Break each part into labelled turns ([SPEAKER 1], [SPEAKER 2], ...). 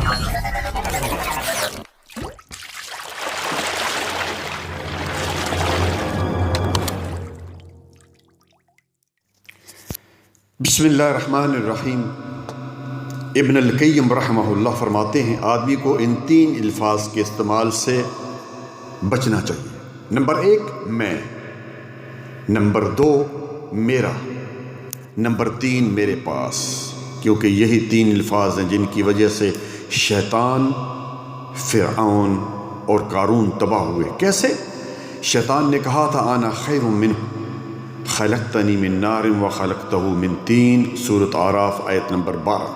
[SPEAKER 1] بسم اللہ الرحمن الرحیم۔ ابن القیم رحمہ اللہ فرماتے ہیں آدمی کو ان تین الفاظ کے استعمال سے بچنا چاہیے۔ نمبر 1 میں، نمبر 2 میرا، نمبر 3 میرے پاس، کیونکہ یہی تین الفاظ ہیں جن کی وجہ سے شیطان، فرعون اور قارون تباہ ہوئے۔ کیسے؟ شیطان نے کہا تھا انا خیر منہ خلقتنی من نار وخلقتہ من طین، سورۃ اعراف آیت نمبر 12،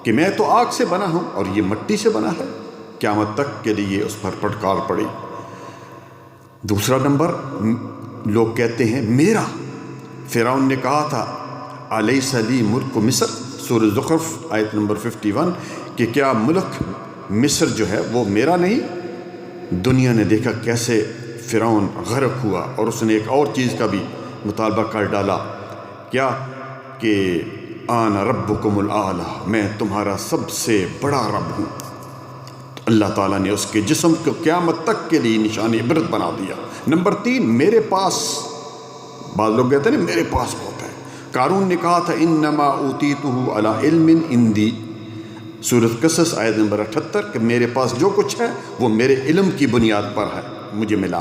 [SPEAKER 1] کہ میں تو آگ سے بنا ہوں اور یہ مٹی سے بنا ہے۔ قیامت تک کے لیے اس پر پھٹکار پڑی۔ دوسرا نمبر، لوگ کہتے ہیں میرا۔ فرعون نے کہا تھا الیس لی ملک مصر، سورۃ زخرف آیت نمبر 51، کہ کیا ملک مصر جو ہے وہ میرا نہیں؟ دنیا نے دیکھا کیسے فرعون غرق ہوا، اور اس نے ایک اور چیز کا بھی مطالبہ کر ڈالا، کیا کہ آنا ربکم الاعلی، میں تمہارا سب سے بڑا رب ہوں۔ تو اللہ تعالیٰ نے اس کے جسم کو قیامت تک کے لیے نشان عبرت بنا دیا۔ نمبر 3 میرے پاس۔ بعض لوگ کہتے ہیں میرے پاس ہوتا ہے۔ قارون نے کہا تھا انما اوتیتہ علی علم عندی، سورۃ قصص آیت نمبر 78، کہ میرے پاس جو کچھ ہے وہ میرے علم کی بنیاد پر ہے، مجھے ملا۔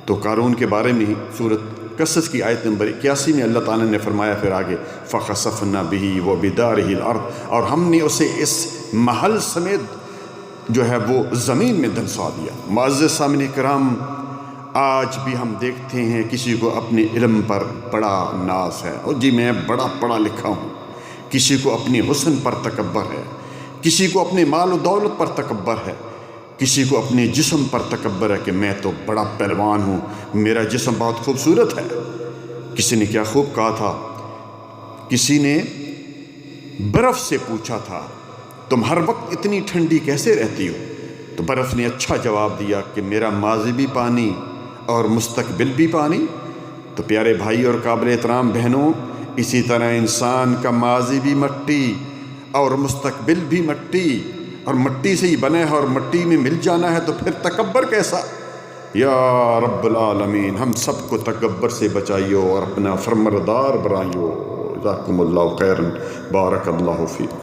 [SPEAKER 1] تو قارون کے بارے میں ہی سورۃ قصص کی آیت نمبر 81 میں اللہ تعالیٰ نے فرمایا پھر آگے فَخَسَفْنَا بِهِ وَبِدَارِهِ الْأَرْضِ، اور ہم نے اسے اس محل سمیت جو ہے وہ زمین میں دھنسا دیا۔ معزز سامعین کرام، آج بھی ہم دیکھتے ہیں کسی کو اپنے علم پر بڑا ناز ہے، اور جی میں بڑا پڑھا لکھا ہوں۔ کسی کو اپنے حسن پر تکبر ہے، کسی کو اپنے مال و دولت پر تکبر ہے، کسی کو اپنے جسم پر تکبر ہے کہ میں تو بڑا پہلوان ہوں، میرا جسم بہت خوبصورت ہے۔ کسی نے کیا خوب کہا تھا، کسی نے برف سے پوچھا تھا تم ہر وقت اتنی ٹھنڈی کیسے رہتی ہو؟ تو برف نے اچھا جواب دیا کہ میرا ماضی بھی پانی اور مستقبل بھی پانی۔ تو پیارے بھائی اور قابل احترام بہنوں، اسی طرح انسان کا ماضی بھی مٹی اور مستقبل بھی مٹی، اور مٹی سے ہی بنے ہے اور مٹی میں مل جانا ہے، تو پھر تکبر کیسا؟ یا رب العالمین ہم سب کو تکبر سے بچائیو اور اپنا فرمانبردار بنائیو۔ جزاکم اللہ خیرا، بارک اللہ فیکم۔